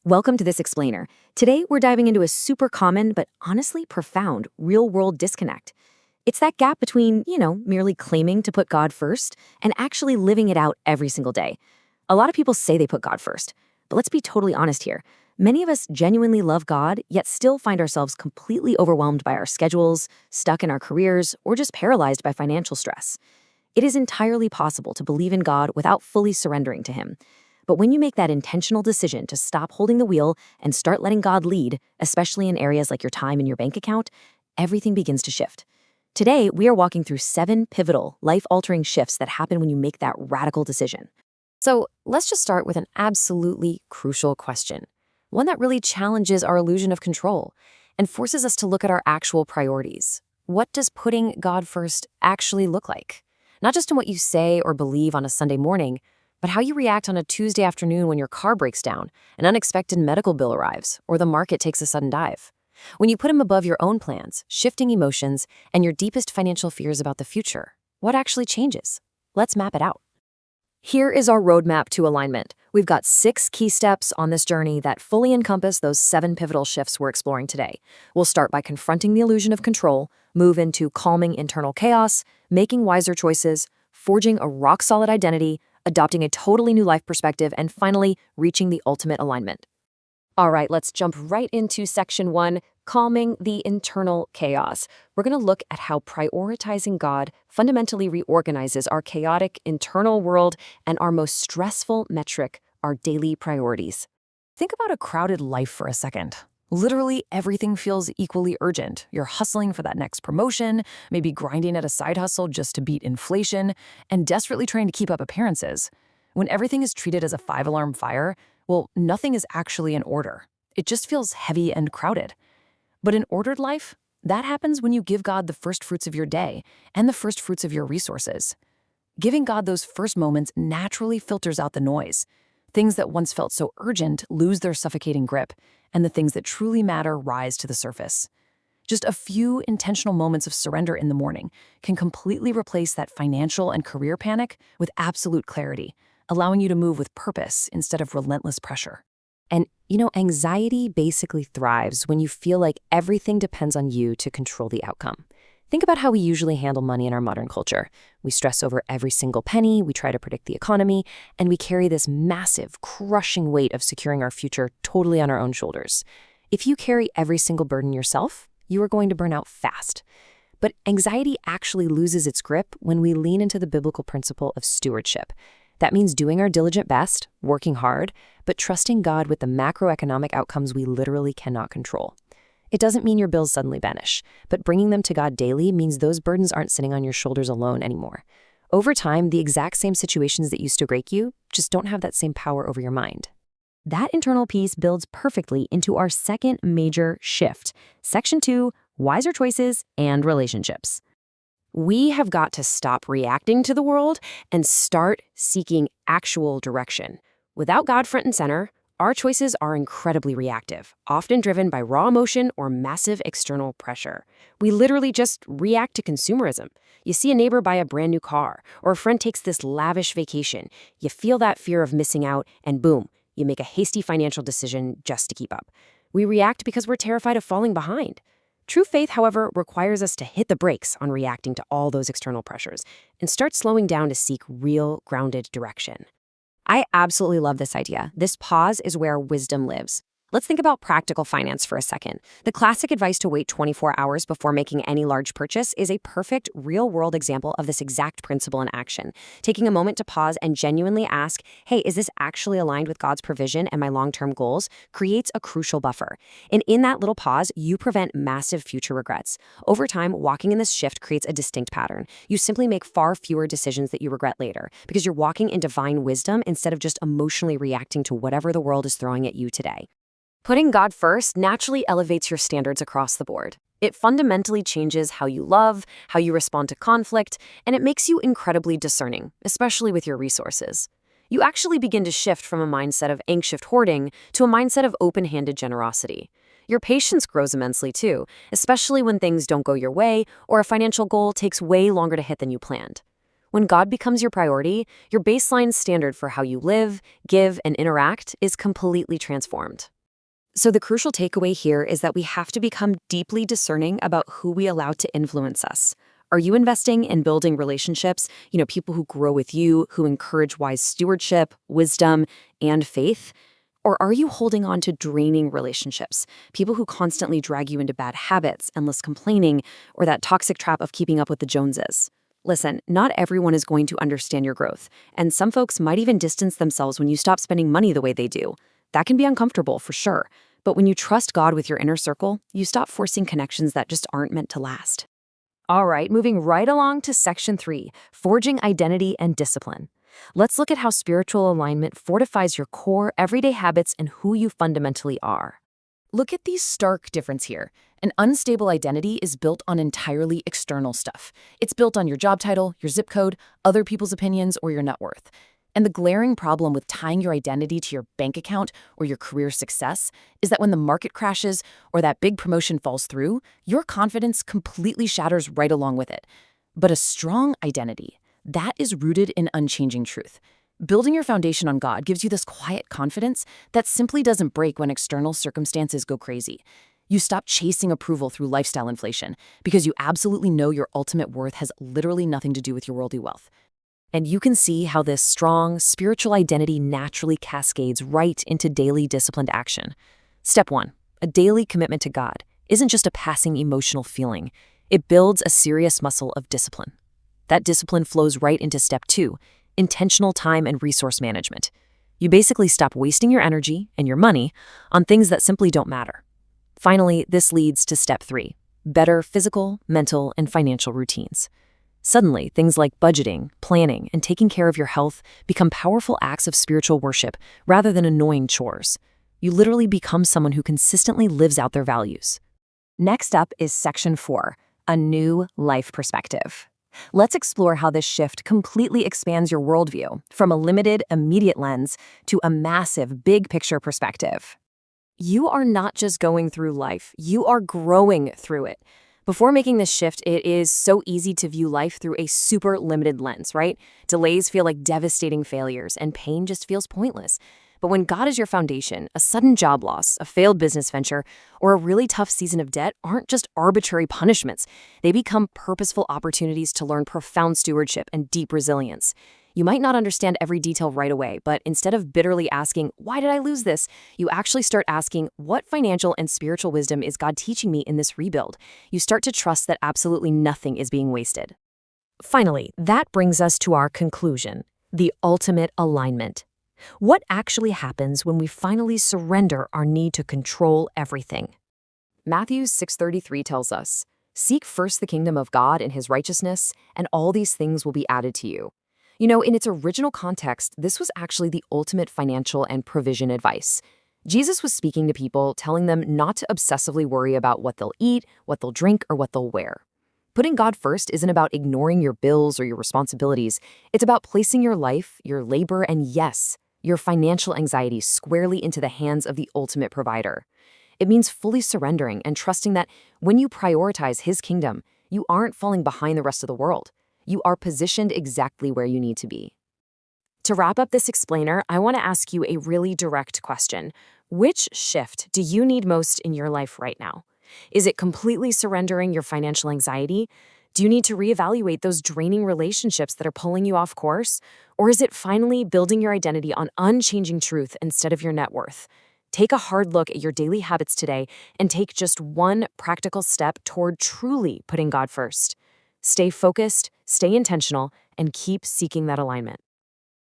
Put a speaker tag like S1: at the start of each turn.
S1: Welcome to This Explainer. Today, we're diving into a super common but honestly profound real-world disconnect. It's that gap between, merely claiming to put God first and actually living it out every single day. A lot of people say they put God first, but let's be totally honest here. Many of us genuinely love God, yet still find ourselves completely overwhelmed by our schedules, stuck in our careers, or just paralyzed by financial stress. It is entirely possible to believe in God without fully surrendering to Him. But when you make that intentional decision to stop holding the wheel and start letting God lead, especially in areas like your time and your bank account, everything begins to shift. Today, we are walking through 7 pivotal, life-altering shifts that happen when you make that radical decision.
S2: So let's just start with an absolutely crucial question, one that really challenges our illusion of control and forces us to look at our actual priorities. What does putting God first actually look like? Not just in what you say or believe on a Sunday morning, but how you react on a Tuesday afternoon when your car breaks down, an unexpected medical bill arrives, or the market takes a sudden dive. When you put Him above your own plans, shifting emotions, and your deepest financial fears about the future, what actually changes? Let's map it out. Here is our roadmap to alignment. We've got 6 key steps on this journey that fully encompass those 7 pivotal shifts we're exploring today. We'll start by confronting the illusion of control, move into calming internal chaos, making wiser choices, forging a rock-solid identity, adopting a totally new life perspective, and finally, reaching the ultimate alignment. All right, let's jump right into section 1, calming the internal chaos. We're going to look at how prioritizing God fundamentally reorganizes our chaotic internal world and our most stressful metric, our daily priorities. Think about a crowded life for a second. Literally everything feels equally urgent. You're hustling for that next promotion, maybe grinding at a side hustle just to beat inflation, and desperately trying to keep up appearances. When everything is treated as a 5-alarm fire, well, nothing is actually in order. It just feels heavy and crowded. But in ordered life, that happens when you give God the first fruits of your day and the first fruits of your resources. Giving God those first moments naturally filters out the noise. Things that once felt so urgent lose their suffocating grip, and the things that truly matter rise to the surface. Just a few intentional moments of surrender in the morning can completely replace that financial and career panic with absolute clarity, allowing you to move with purpose instead of relentless pressure. And, anxiety basically thrives when you feel like everything depends on you to control the outcome. Think about how we usually handle money in our modern culture. We stress over every single penny, we try to predict the economy, and we carry this massive, crushing weight of securing our future totally on our own shoulders. If you carry every single burden yourself, you are going to burn out fast. But anxiety actually loses its grip when we lean into the biblical principle of stewardship. That means doing our diligent best, working hard, but trusting God with the macroeconomic outcomes we literally cannot control. It doesn't mean your bills suddenly vanish, but bringing them to God daily means those burdens aren't sitting on your shoulders alone anymore. Over time, the exact same situations that used to break you just don't have that same power over your mind.
S1: That internal peace builds perfectly into our second major shift, Section 2, wiser choices and relationships. We have got to stop reacting to the world and start seeking actual direction. Without God front and center, our choices are incredibly reactive, often driven by raw emotion or massive external pressure. We literally just react to consumerism. You see a neighbor buy a brand new car, or a friend takes this lavish vacation. You feel that fear of missing out, and boom, you make a hasty financial decision just to keep up. We react because we're terrified of falling behind. True faith, however, requires us to hit the brakes on reacting to all those external pressures and start slowing down to seek real, grounded direction. I absolutely love this idea. This pause is where wisdom lives. Let's think about practical finance for a second. The classic advice to wait 24 hours before making any large purchase is a perfect real-world example of this exact principle in action. Taking a moment to pause and genuinely ask, hey, is this actually aligned with God's provision and my long-term goals, creates a crucial buffer. And in that little pause, you prevent massive future regrets. Over time, walking in this shift creates a distinct pattern. You simply make far fewer decisions that you regret later because you're walking in divine wisdom instead of just emotionally reacting to whatever the world is throwing at you today. Putting God first naturally elevates your standards across the board. It fundamentally changes how you love, how you respond to conflict, and it makes you incredibly discerning, especially with your resources. You actually begin to shift from a mindset of anxious hoarding to a mindset of open-handed generosity. Your patience grows immensely too, especially when things don't go your way or a financial goal takes way longer to hit than you planned.
S2: When God becomes your priority, your baseline standard for how you live, give, and interact is completely transformed.
S1: So the crucial takeaway here is that we have to become deeply discerning about who we allow to influence us. Are you investing in building relationships, people who grow with you, who encourage wise stewardship, wisdom, and faith? Or are you holding on to draining relationships, people who constantly drag you into bad habits, endless complaining, or that toxic trap of keeping up with the Joneses? Listen, not everyone is going to understand your growth, and some folks might even distance themselves when you stop spending money the way they do. That can be uncomfortable, for sure. But when you trust God with your inner circle, you stop forcing connections that just aren't meant to last.
S2: All right, moving right along to Section 3, Forging Identity and Discipline. Let's look at how spiritual alignment fortifies your core everyday habits and who you fundamentally are. Look at the stark difference here. An unstable identity is built on entirely external stuff. It's built on your job title, your zip code, other people's opinions, or your net worth. And the glaring problem with tying your identity to your bank account or your career success is that when the market crashes or that big promotion falls through, your confidence completely shatters right along with it. But a strong identity, that is rooted in unchanging truth. Building your foundation on God gives you this quiet confidence that simply doesn't break when external circumstances go crazy. You stop chasing approval through lifestyle inflation because you absolutely know your ultimate worth has literally nothing to do with your worldly wealth. And you can see how this strong spiritual identity naturally cascades right into daily disciplined action. Step 1, a daily commitment to God isn't just a passing emotional feeling. It builds a serious muscle of discipline. That discipline flows right into Step 2, intentional time and resource management. You basically stop wasting your energy and your money on things that simply don't matter. Finally, this leads to Step 3, better physical, mental, and financial routines. Suddenly, things like budgeting, planning, and taking care of your health become powerful acts of spiritual worship rather than annoying chores. You literally become someone who consistently lives out their values. Next up is Section 4, a new life perspective. Let's explore how this shift completely expands your worldview from a limited, immediate lens to a massive, big-picture perspective. You are not just going through life, you are growing through it. Before making this shift, it is so easy to view life through a super limited lens, right? Delays feel like devastating failures, and pain just feels pointless. But when God is your foundation, a sudden job loss, a failed business venture, or a really tough season of debt aren't just arbitrary punishments. They become purposeful opportunities to learn profound stewardship and deep resilience. You might not understand every detail right away, but instead of bitterly asking, "Why did I lose this?" you actually start asking, "What financial and spiritual wisdom is God teaching me in this rebuild?" You start to trust that absolutely nothing is being wasted. Finally, that brings us to our conclusion, the ultimate alignment. What actually happens when we finally surrender our need to control everything? Matthew 6:33 tells us, "Seek first the kingdom of God and his righteousness, and all these things will be added to you." In its original context, this was actually the ultimate financial and provision advice. Jesus was speaking to people, telling them not to obsessively worry about what they'll eat, what they'll drink, or what they'll wear. Putting God first isn't about ignoring your bills or your responsibilities. It's about placing your life, your labor, and yes, your financial anxiety squarely into the hands of the ultimate provider. It means fully surrendering and trusting that when you prioritize his kingdom, you aren't falling behind the rest of the world. You are positioned exactly where you need to be. To wrap up this explainer, I want to ask you a really direct question. Which shift do you need most in your life right now? Is it completely surrendering your financial anxiety? Do you need to reevaluate those draining relationships that are pulling you off course? Or is it finally building your identity on unchanging truth instead of your net worth? Take a hard look at your daily habits today and take just one practical step toward truly putting God first. Stay focused, stay intentional, and keep seeking that alignment.